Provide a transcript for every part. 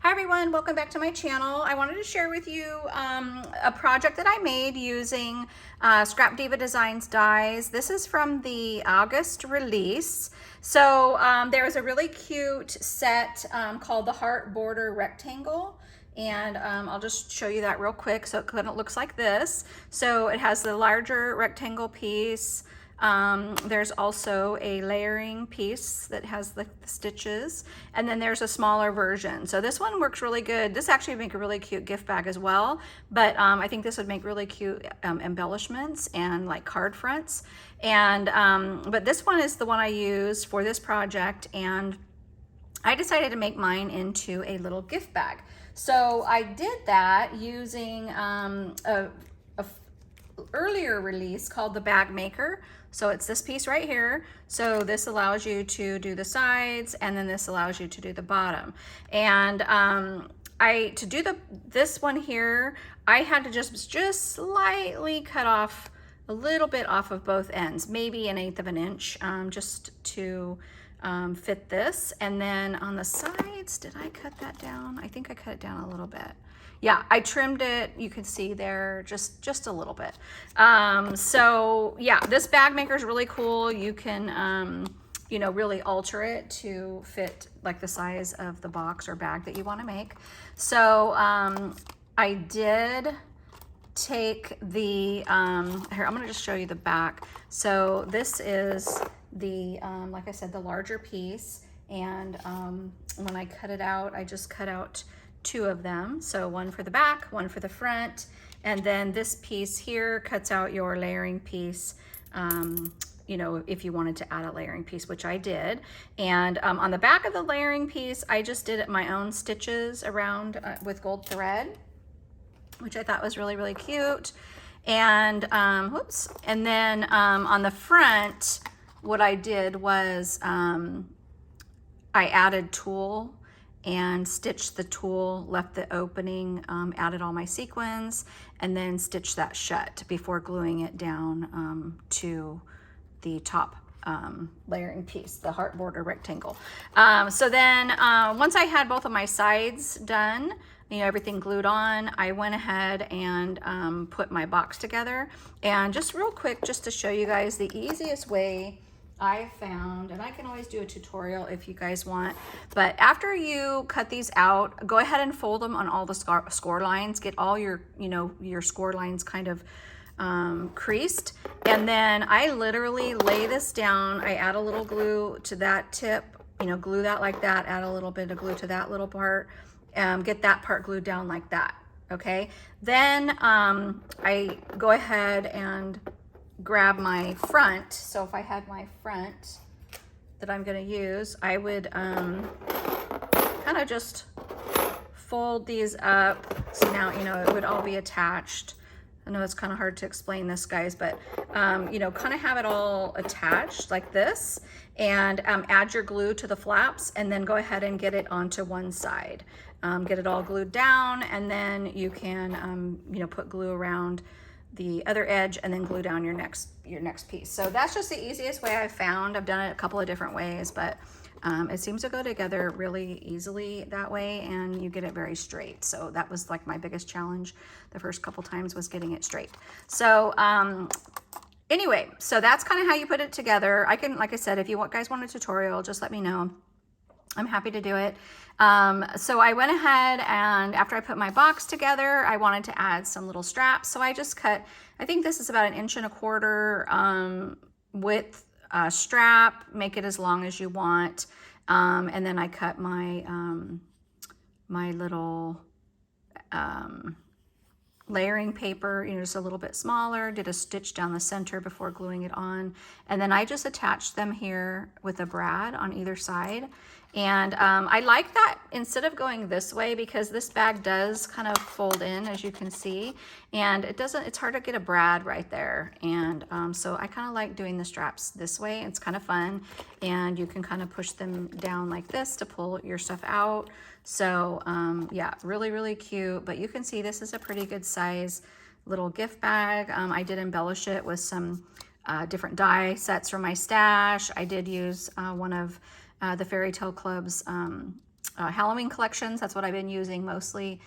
Hi everyone, welcome back to my channel. I wanted to share with you a project that I made using Scrap Diva Designs dies. This is from the August release. So there is a really cute set called the Heart Border Rectangle. And I'll just show you that real quick. So it kind of looks like this. So it has the larger rectangle piece. There's also a layering piece that has the stitches, and then there's a smaller version. So this one works really good. This actually would make a really cute gift bag as well, but I think this would make really cute embellishments and like card fronts. And but this one is the one I used for this project, and I decided to make mine into a little gift bag. So I did that using a earlier release called the Bag Maker. So it's this piece right here. So this allows you to do the sides, and then this allows you to do the bottom. And to do this one here, I had to just slightly cut off a little bit off of both ends, maybe 1/8 of an inch, just to fit this. And then on the sides, did I cut that down? I think I cut it down a little bit. Yeah, I trimmed it. You can see there just a little bit. So yeah, this bag maker is really cool. You can you know, really alter it to fit like the size of the box or bag that you want to make. So I did take the here, I'm going to just show you the back. So this is the like I said, the larger piece, and when I cut it out, I just cut out 2 of them. So one for the back, one for the front, and then this piece here cuts out your layering piece, you know, if you wanted to add a layering piece, which I did. And on the back of the layering piece, I just did my own stitches around with gold thread, which I thought was really, really cute. And whoops. And then on the front, what I did was I added tulle and stitched the tulle, left the opening, added all my sequins, and then stitched that shut before gluing it down to the top layering piece, the heart border rectangle. So then once I had both of my sides done, you know, everything glued on, I went ahead and put my box together. And just real quick, just to show you guys the easiest way I found, and I can always do a tutorial if you guys want, but after you cut these out, go ahead and fold them on all the score lines, get all your, you know, your score lines kind of creased. And then I literally lay this down. I add a little glue to that tip, you know, glue that like that, add a little bit of glue to that little part, get that part glued down like that. Okay. Then I go ahead and grab my front. So if I had my front that I'm going to use, I would kind of just fold these up. So now, you know, it would all be attached. I know it's kind of hard to explain this, guys, but you know, kind of have it all attached like this, and add your glue to the flaps, and then go ahead and get it onto one side. Get it all glued down, and then you can you know, put glue around the other edge, and then glue down your next piece. So that's just the easiest way I've found. I've done it a couple of different ways, but it seems to go together really easily that way, and you get it very straight. So that was like my biggest challenge the first couple times, was getting it straight. So anyway, so that's kind of how you put it together. I can, like I said, if you guys want a tutorial, just let me know. I'm happy to do it. So I went ahead, and after I put my box together, I wanted to add some little straps. So I just cut, I think this is about 1.25 inches width strap, make it as long as you want. And then I cut my, my little layering paper, you know, just a little bit smaller, did a stitch down the center before gluing it on. And then I just attached them here with a brad on either side. And I like that instead of going this way, because this bag does kind of fold in, as you can see, and it doesn't, it's hard to get a brad right there. And so I kind of like doing the straps this way. It's kind of fun, and you can kind of push them down like this to pull your stuff out. So yeah, really, really cute. But you can see this is a pretty good size little gift bag. I did embellish it with some different die sets from my stash. I did use one of the Fairy Tale Club's Halloween collections. That's what I've been using mostly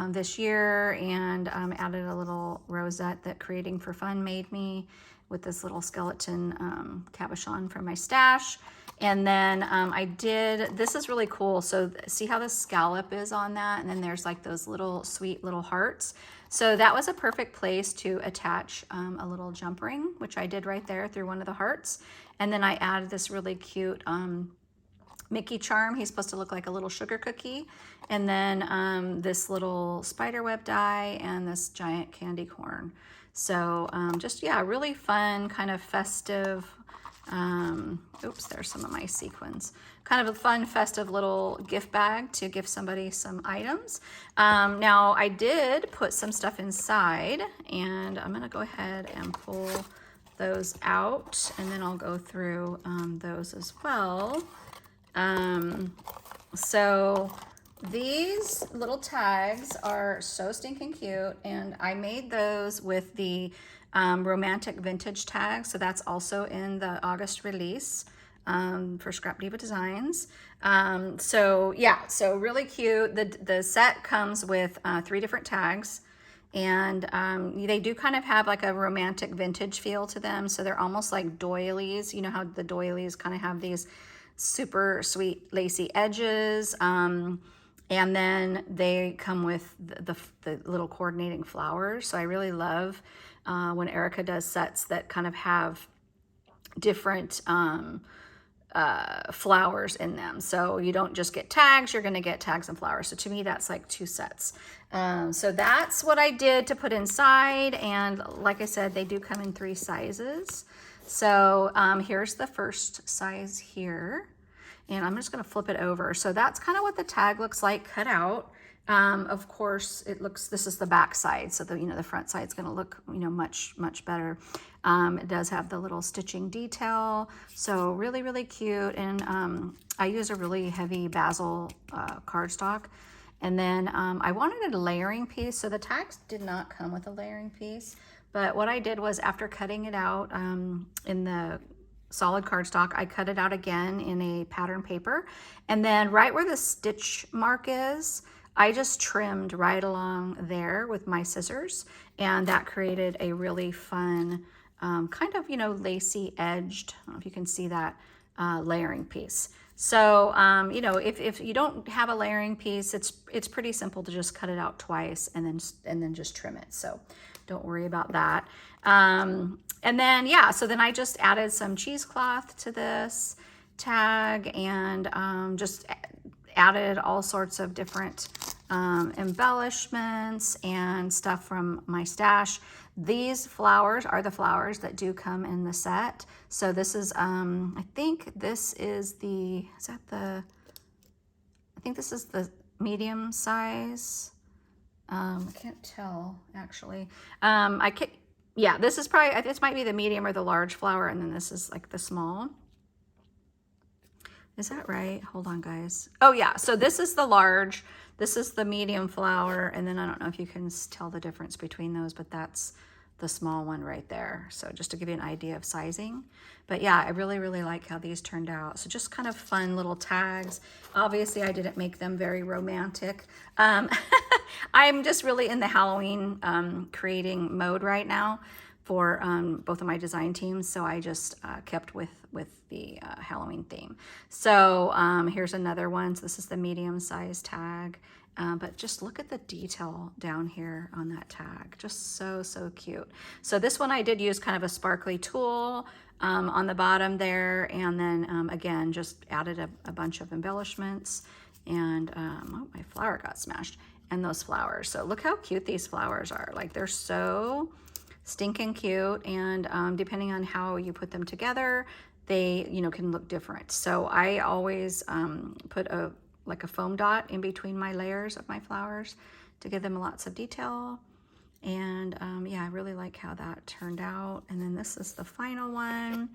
this year, and added a little rosette that Creating for Fun made me with this little skeleton cabochon from my stash. And then I did, this is really cool. So see how the scallop is on that? And then there's like those little sweet little hearts. So that was a perfect place to attach a little jump ring, which I did right there through one of the hearts. And then I added this really cute Mickey charm. He's supposed to look like a little sugar cookie. And then this little spider web die and this giant candy corn. So just, yeah, really fun, kind of festive. Oops, there's some of my sequins. Kind of a fun, festive little gift bag to give somebody some items. Now, I did put some stuff inside, and I'm going to go ahead and pull those out, and then I'll go through those as well. So these little tags are so stinking cute, and I made those with the romantic vintage tag. So that's also in the August release for Scrap Diva Designs. So yeah, so really cute. The set comes with 3 different tags, and they do kind of have like a romantic vintage feel to them. So they're almost like doilies. You know how the doilies kind of have these super sweet lacy edges, and then they come with the little coordinating flowers. So I really love when Erica does sets that kind of have different flowers in them. So you don't just get tags, you're going to get tags and flowers. So to me, that's like 2 sets. So that's what I did to put inside. And like I said, they do come in 3 sizes. So here's the first size here, and I'm just going to flip it over. So that's kind of what the tag looks like cut out. Of course, it looks, this is the back side, so the, you know, the front side's going to look, you know, much better. It does have the little stitching detail, so really, really cute. And I use a really heavy basil cardstock. And then I wanted a layering piece, so the tags did not come with a layering piece. But what I did was, after cutting it out in the solid cardstock, I cut it out again in a pattern paper. And then right where the stitch mark is, I just trimmed right along there with my scissors. And that created a really fun, kind of, you know, lacy edged, I don't know if you can see that, layering piece. So, you know, if you don't have a layering piece, it's pretty simple to just cut it out twice and then just trim it. So don't worry about that. And then, yeah, so then I just added some cheesecloth to this tag, and just added all sorts of different embellishments and stuff from my stash. These flowers are the flowers that do come in the set. So this is, I think this is the, I think this is the medium size. I can't tell, actually. Yeah, this is probably, this might be the medium or the large flower, and then this is like the small. Is that right? Hold on, guys. Oh yeah, so this is the large, this is the medium flower, and then I don't know if you can tell the difference between those, but that's the small one right there. So just to give you an idea of sizing. But yeah, I really, really like how these turned out. So just kind of fun little tags. Obviously, I didn't make them very romantic. I'm just really in the Halloween creating mode right now for both of my design teams. So I just kept with the Halloween theme. So here's another one. So this is the medium size tag. But just look at the detail down here on that tag. Just so, so cute. So this one I did use kind of a sparkly tulle on the bottom there. And then again, just added a bunch of embellishments. And oh, my flower got smashed. And those flowers. So look how cute these flowers are. Like, they're so stinking cute. And depending on how you put them together, they, you know, can look different. So I always put like a foam dot in between my layers of my flowers to give them lots of detail. And yeah, I really like how that turned out. And then this is the final one.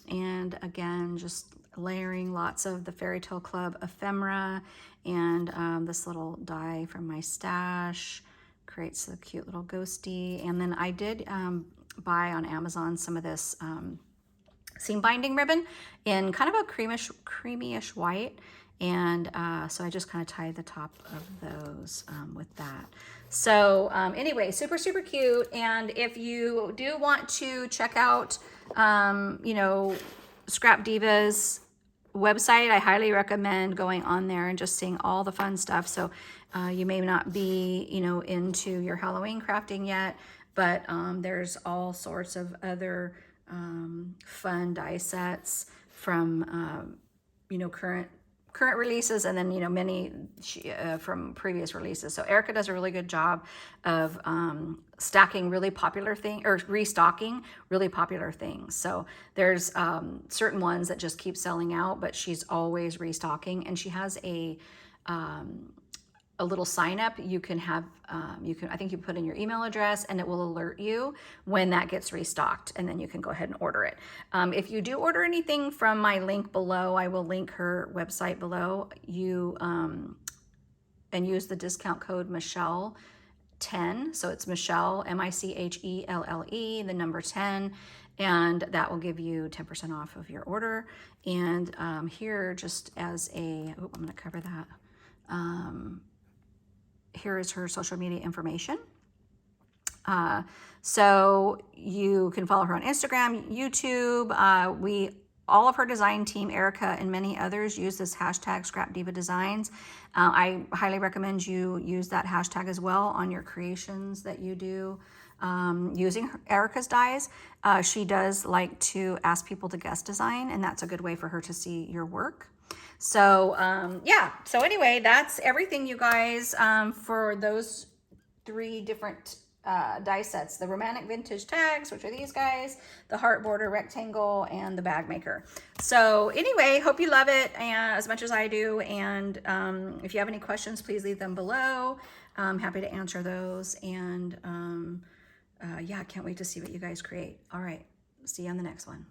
And again, just layering lots of the Fairy Tale Club ephemera, and this little die from my stash creates a cute little ghosty. And then I did buy on Amazon some of this seam binding ribbon in kind of a creamyish white. And so I just kind of tied the top of those with that. So anyway, super, super cute. And if you do want to check out, you know, Scrap Diva's website, I highly recommend going on there and just seeing all the fun stuff. So you may not be, you know, into your Halloween crafting yet, but there's all sorts of other fun die sets from, you know, current releases, and then, you know, many from previous releases. So Erica does a really good job of stacking really popular things, or restocking really popular things. So there's certain ones that just keep selling out, but she's always restocking, and she has a little sign up. You can have, I think you put in your email address and it will alert you when that gets restocked, and then you can go ahead and order it. If you do order anything from my link below, I will link her website below, and use the discount code Michelle 10. So it's Michelle, Michelle, the number 10, and that will give you 10% off of your order. And here, just as a, I'm going to cover that. Here is her social media information. So you can follow her on Instagram, YouTube. All of her design team, Erica and many others, use this hashtag Scrap Diva Designs. I highly recommend you use that hashtag as well on your creations that you do using Erica's dies. She does like to ask people to guest design, and that's a good way for her to see your work. So yeah, so anyway, that's everything, you guys, for those 3 different die sets: the romantic vintage tags, which are these guys, the heart border rectangle, and the bag maker. So anyway, hope you love it as much as I do. And if you have any questions, please leave them below. I'm happy to answer those. And yeah, I can't wait to see what you guys create. All right, see you on the next one.